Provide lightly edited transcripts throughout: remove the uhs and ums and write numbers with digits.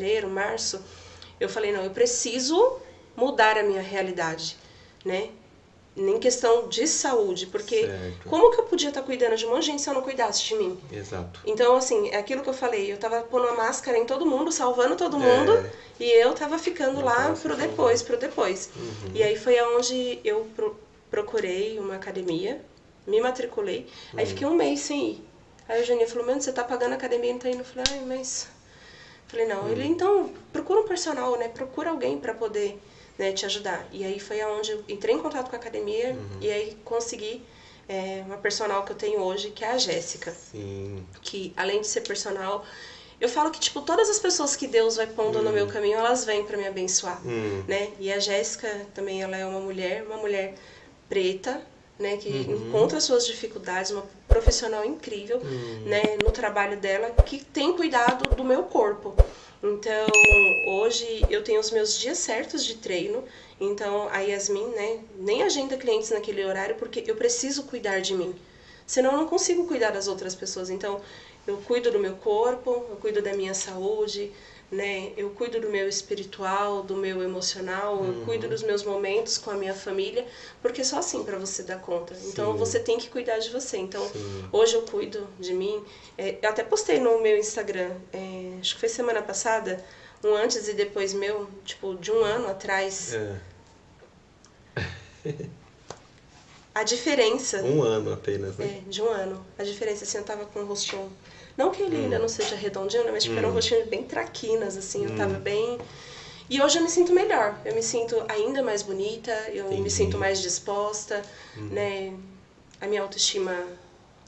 fevereiro, março, eu falei, não, eu preciso mudar a minha realidade, né? Em questão de saúde, porque como que eu podia estar cuidando de um monte de gente se eu não cuidasse de mim? Exato. Então, assim, é aquilo que eu falei, eu tava pondo uma máscara em todo mundo, salvando todo mundo, e eu tava ficando lá pro depois. E aí foi aonde eu procurei uma academia, me matriculei, aí fiquei um mês sem ir. Aí a Eugenia falou, mano, você tá pagando a academia e não tá indo? Eu falei, ai, mas... Falei, não, ele, então, procura um personal, né, procura alguém pra poder, né, te ajudar. E aí foi aonde eu entrei em contato com a academia e aí consegui uma personal que eu tenho hoje, que é a Jéssica. Sim. Que, além de ser personal, eu falo que, tipo, todas as pessoas que Deus vai pondo no meu caminho, elas vêm pra me abençoar, né? E a Jéssica também, ela é uma mulher preta, né, que encontra suas dificuldades, uma profissional incrível, né, no trabalho dela, que tem cuidado do meu corpo. Então, hoje eu tenho os meus dias certos de treino, então a Yasmin, né, nem agenda clientes naquele horário, porque eu preciso cuidar de mim. Senão eu não consigo cuidar das outras pessoas. Então, eu cuido do meu corpo, eu cuido da minha saúde, né? Eu cuido do meu espiritual, do meu emocional, eu cuido dos meus momentos com a minha família, porque só assim para você dar conta. Então você tem que cuidar de você. Então hoje eu cuido de mim. Eu até postei no meu Instagram, acho que foi semana passada, um antes e depois meu, tipo, de um ano atrás. A diferença... Um ano apenas, né? de um ano. A diferença, assim, eu tava com o rostinho... Não que ele ainda não seja redondinho, né? Mas tipo, era um rostinho bem traquinas, assim. Eu tava bem... E hoje eu me sinto melhor. Eu me sinto ainda mais bonita. Eu me sinto mais disposta, né? A minha autoestima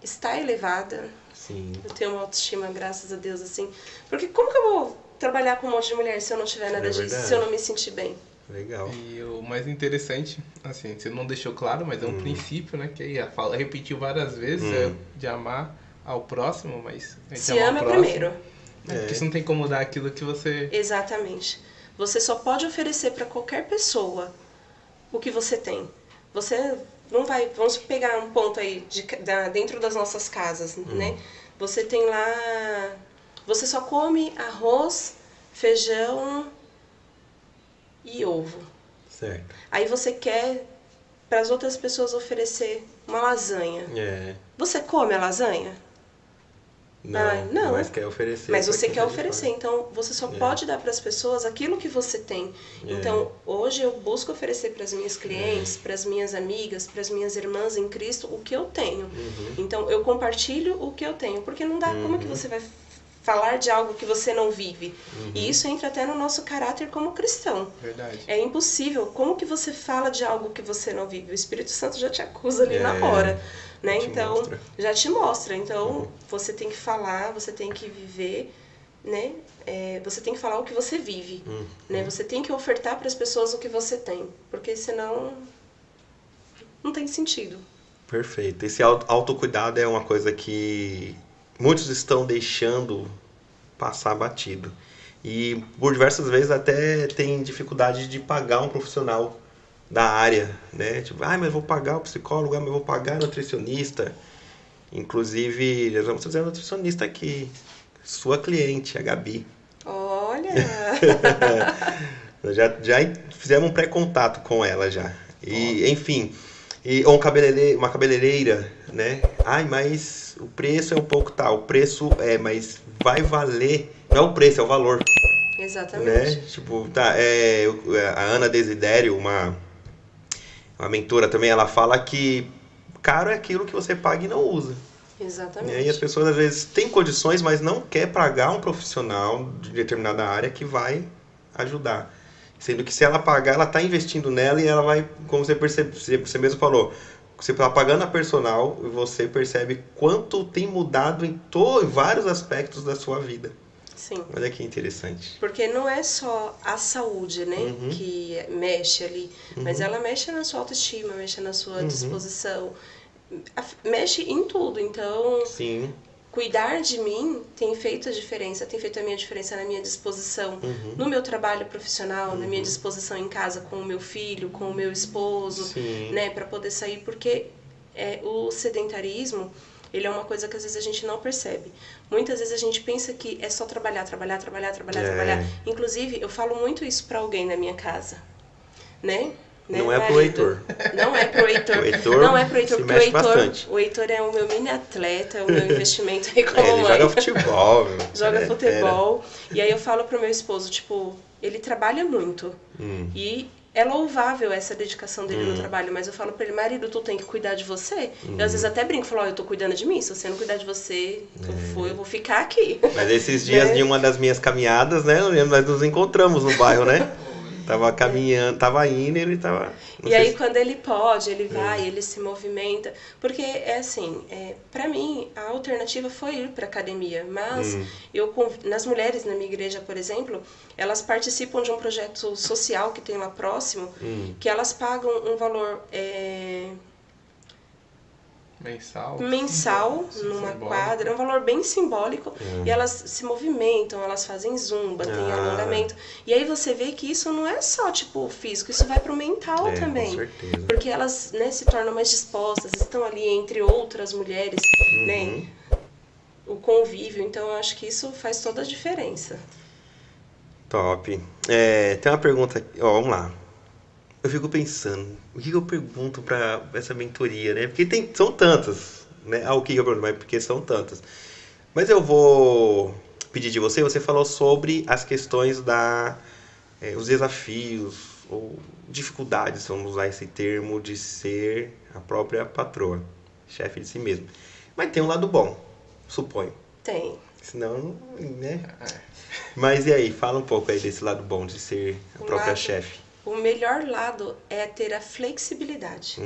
está elevada. Sim. Eu tenho uma autoestima, graças a Deus, assim. Porque como que eu vou trabalhar com um monte de mulher se eu não tiver nada disso? Se eu não me sentir bem? Legal. E o mais interessante, assim, você não deixou claro, mas é um princípio, né? Que aí repetiu várias vezes, é de amar ao próximo, mas... Se ama primeiro. Porque você não tem como dar aquilo que você... Exatamente. Você só pode oferecer para qualquer pessoa o que você tem. Você não vai... Vamos pegar um ponto aí dentro das nossas casas, né? Você tem lá... Você só come arroz, feijão e ovo. Certo. Aí você quer para as outras pessoas oferecer uma lasanha. Você come a lasanha? Não, mas quer oferecer. Mas você quer oferecer, então você só pode dar para as pessoas aquilo que você tem. Então, hoje eu busco oferecer para as minhas clientes, para as minhas amigas, para as minhas irmãs em Cristo, o que eu tenho. Então, eu compartilho o que eu tenho, porque não dá, como que você vai falar de algo que você não vive? E isso entra até no nosso caráter como cristão. Verdade. É impossível. Como que você fala de algo que você não vive? O Espírito Santo já te acusa ali na hora. Né? Então, já te mostra. Então, você tem que falar, você tem que viver, né? Você tem que falar o que você vive. Né? Você tem que ofertar para as pessoas o que você tem. Porque senão, não tem sentido. Perfeito. Esse autocuidado é uma coisa que muitos estão deixando passar batido. E por diversas vezes até tem dificuldade de pagar um profissional da área, né? Tipo, mas eu vou pagar o psicólogo, mas eu vou pagar o nutricionista. Inclusive, nós vamos trazer a nutricionista aqui, sua cliente, a Gabi. Olha! Nós já fizemos um pré-contato com ela já. E, enfim, ou uma cabeleireira, né? Mas o preço é um pouco tal. O preço mas vai valer. Não é o preço, é o valor. Exatamente. Né? Tipo, a Ana Desidério, uma mentora também, ela fala que caro é aquilo que você paga e não usa. Exatamente. E as pessoas às vezes têm condições, mas não quer pagar um profissional de determinada área que vai ajudar. Sendo que se ela pagar, ela está investindo nela e ela vai, como você mesmo falou, você está pagando a personal e você percebe quanto tem mudado em vários aspectos da sua vida. Sim. Olha que interessante. Porque não é só a saúde, né, que mexe ali, mas ela mexe na sua autoestima, mexe na sua disposição, mexe em tudo. Então, sim, cuidar de mim tem feito a diferença, tem feito a minha diferença na minha disposição, no meu trabalho profissional, na minha disposição em casa com o meu filho, com o meu esposo, né, para poder sair, porque o sedentarismo, ele é uma coisa que às vezes a gente não percebe. Muitas vezes a gente pensa que é só trabalhar. Inclusive, eu falo muito isso pra alguém na minha casa, né? Não é pro Heitor. Não é pro Heitor. O Heitor não é pro Heitor, se porque mexe bastante. O Heitor é o meu mini atleta, é o meu investimento aí como Ele mãe. joga futebol, meu. Joga futebol. E aí eu falo pro meu esposo, tipo, ele trabalha muito. E é louvável essa dedicação dele no trabalho, mas eu falo pra ele, marido, tu tem que cuidar de você. Eu às vezes até brinco, falo, eu tô cuidando de mim, se você não cuidar de você, eu vou ficar aqui. Mas esses dias de uma das minhas caminhadas, né, nós nos encontramos no bairro, né? Tava caminhando, tava indo e ele tava... E aí quando ele pode, ele vai, ele se movimenta. Porque é assim, pra mim, a alternativa foi ir pra academia. Mas nas mulheres na minha igreja, por exemplo, elas participam de um projeto social que tem lá próximo, que elas pagam um valor... mensal numa quadra, é um valor bem simbólico, e elas se movimentam, elas fazem zumba, tem alongamento, e aí você vê que isso não é só tipo físico, isso vai pro mental também, com certeza. porque elas, né, se tornam mais dispostas, estão ali entre outras mulheres, né, o convívio, então eu acho que isso faz toda a diferença. Top. Tem uma pergunta aqui, ó, vamos lá. Eu fico pensando, o que eu pergunto pra essa mentoria, né? Porque são tantas, né? O que eu pergunto, mas porque são tantas. Mas eu vou pedir de você falou sobre as questões os desafios ou dificuldades, vamos usar esse termo, de ser a própria patroa, chefe de si mesmo. Mas tem um lado bom, suponho. Tem. Senão, né? Mas e aí, fala um pouco aí desse lado bom de ser a própria chefe. O melhor lado é ter a flexibilidade.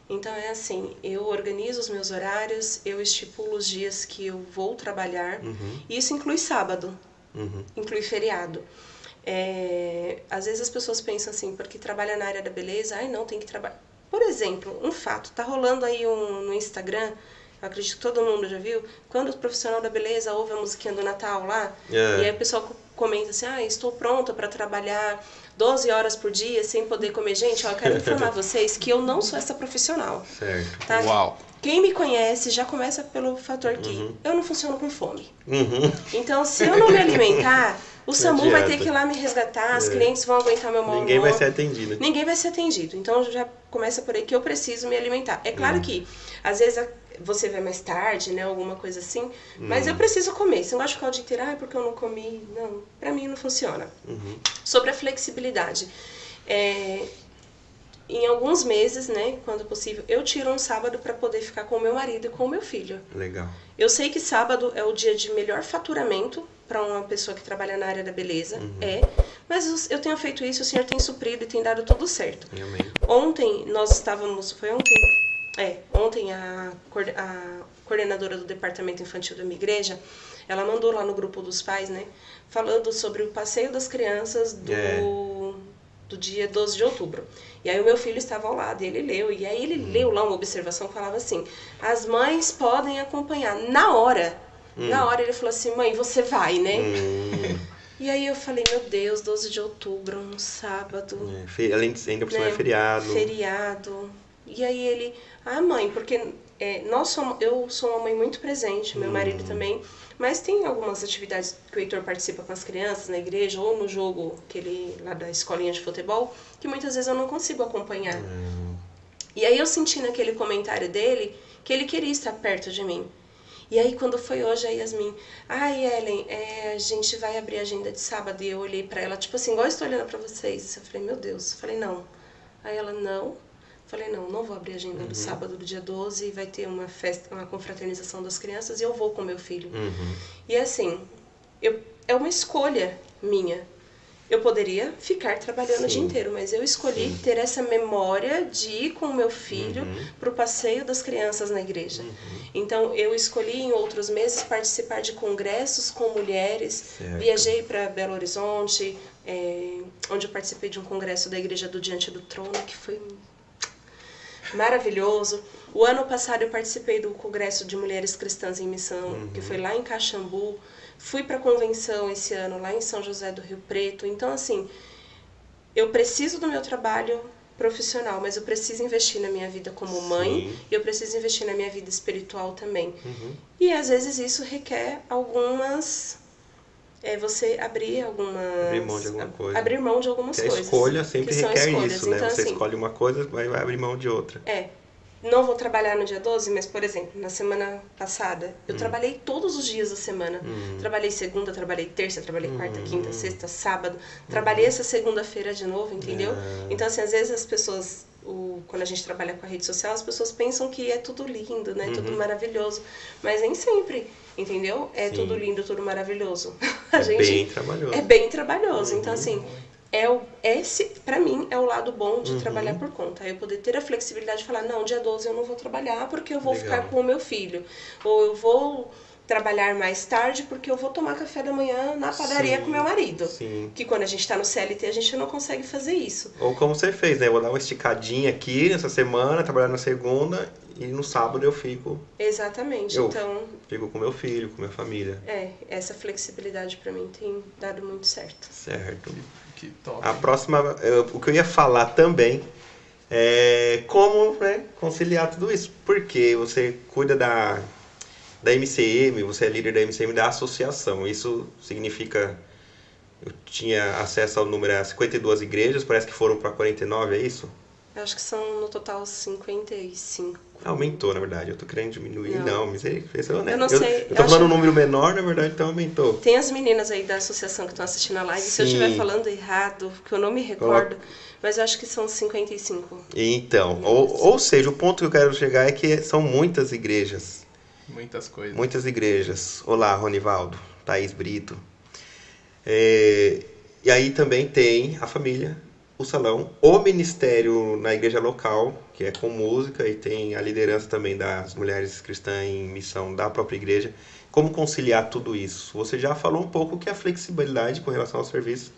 Então é assim, eu organizo os meus horários, eu estipulo os dias que eu vou trabalhar. E isso inclui sábado, inclui feriado. Às vezes as pessoas pensam assim, porque trabalha na área da beleza, não, tem que trabalhar. Por exemplo, um fato, tá rolando aí no Instagram, eu acredito que todo mundo já viu, quando o profissional da beleza ouve a musiquinha do Natal lá, e aí o pessoal comenta assim, estou pronta para trabalhar 12 horas por dia sem poder comer. Gente, eu quero informar vocês que eu não sou essa profissional. Certo. Tá? Uau. Quem me conhece já começa pelo fator que eu não funciono com fome. Então, se eu não me alimentar, o SAMU vai ter que ir lá me resgatar, as clientes vão aguentar meu mau humor. Ninguém vai ser atendido. Ninguém vai ser atendido. Então, já começa por aí que eu preciso me alimentar. É claro que, às vezes, você vai mais tarde, né, alguma coisa assim, mas eu preciso comer. Você não gosta de ficar o dia inteiro, porque eu não comi. Não, pra mim não funciona. Sobre a flexibilidade. Em alguns meses, né, quando possível, eu tiro um sábado para poder ficar com o meu marido e com o meu filho. Legal. Eu sei que sábado é o dia de melhor faturamento para uma pessoa que trabalha na área da beleza, mas eu tenho feito isso, o Senhor tem suprido e tem dado tudo certo. Amém. Ontem nós estávamos, foi ontem? Ontem a coordenadora do departamento infantil da minha igreja, ela mandou lá no grupo dos pais, né, falando sobre o passeio das crianças do dia 12 de outubro. E aí o meu filho estava ao lado, e ele leu, e aí ele leu lá uma observação que falava assim, as mães podem acompanhar. Na hora ele falou assim, mãe, você vai, né? E aí eu falei, meu Deus, 12 de outubro, um sábado. Além de ainda por cima é feriado. Feriado. E aí ele, mãe, porque eu sou uma mãe muito presente, meu marido também, mas tem algumas atividades que o Heitor participa com as crianças na igreja ou no jogo lá da escolinha de futebol, que muitas vezes eu não consigo acompanhar. E aí eu senti naquele comentário dele que ele queria estar perto de mim. E aí quando foi hoje a Yasmin, Ellen, a gente vai abrir a agenda de sábado, e eu olhei pra ela, tipo assim, igual eu estou olhando pra vocês. Eu falei, meu Deus. Eu falei, não. Aí ela, não. Falei, não vou abrir a agenda do sábado do dia 12, vai ter uma festa, uma confraternização das crianças e eu vou com meu filho. E assim, é uma escolha minha. Eu poderia ficar trabalhando o dia inteiro, mas eu escolhi ter essa memória de ir com o meu filho para o passeio das crianças na igreja. Então, eu escolhi em outros meses participar de congressos com mulheres. Certo. Viajei para Belo Horizonte, onde eu participei de um congresso da Igreja do Diante do Trono, que foi maravilhoso. O ano passado eu participei do Congresso de Mulheres Cristãs em Missão, que foi lá em Caxambu. Fui para a convenção esse ano lá em São José do Rio Preto. Então, assim, eu preciso do meu trabalho, profissional, mas eu preciso investir na minha vida como mãe. Sim. E eu preciso investir na minha vida espiritual também. Uhum. E às vezes isso requer algumas... você abrir algumas... Abrir mão de alguma coisa. Abrir mão de algumas Que a coisas. escolha sempre que são requer escolhas. isso, né? Então, Você assim, escolhe uma coisa, mas vai abrir mão de outra. não vou trabalhar no dia 12, mas, por exemplo, na semana passada, eu trabalhei todos os dias da semana. Trabalhei segunda, trabalhei terça, trabalhei quarta, quinta, sexta, sábado. Trabalhei essa segunda-feira de novo, entendeu? Então, assim, às vezes as pessoas, quando a gente trabalha com a rede social, as pessoas pensam que é tudo lindo, né? Tudo maravilhoso. Mas nem sempre, entendeu? É Sim. tudo lindo, tudo maravilhoso. Bem trabalhoso. É bem trabalhoso. Então, assim... esse, pra mim, é o lado bom de trabalhar por conta. Eu poder ter a flexibilidade de falar, não, dia 12 eu não vou trabalhar porque eu vou Legal. ficar com o meu filho. Ou eu vou trabalhar mais tarde porque eu vou tomar café da manhã na padaria com meu marido. Sim. Que quando a gente tá no CLT, a gente não consegue fazer isso. Ou como você fez, né? Eu vou dar uma esticadinha aqui essa semana, trabalhar na segunda e no sábado eu fico... Exatamente. Então, fico com meu filho, com minha família. essa flexibilidade pra mim tem dado muito certo. Certo. Que top. A próxima, o que eu ia falar também é como, né, conciliar tudo isso. Porque você cuida da MCM, você é líder da MCM da associação. Isso significa... Eu tinha acesso ao número 52 igrejas, parece que foram para 49, é isso? Eu acho que são no total 55. Aumentou, na verdade. Eu tô querendo diminuir. Não, misericórdia. Eu não sei. Eu tô falando um número menor, na verdade, então aumentou. Tem as meninas aí da associação que estão assistindo a live. Se eu estiver falando errado, que eu não me recordo, mas eu acho que são 55. Então, ou seja, o ponto que eu quero chegar é que são muitas igrejas. Muitas coisas. Muitas igrejas. Olá, Ronivaldo, Thaís Brito. E aí também tem a família, o salão, o ministério na igreja local, que é com música, e tem a liderança também das mulheres cristãs em missão da própria igreja. Como conciliar tudo isso? Você já falou um pouco que é a flexibilidade com relação ao serviço,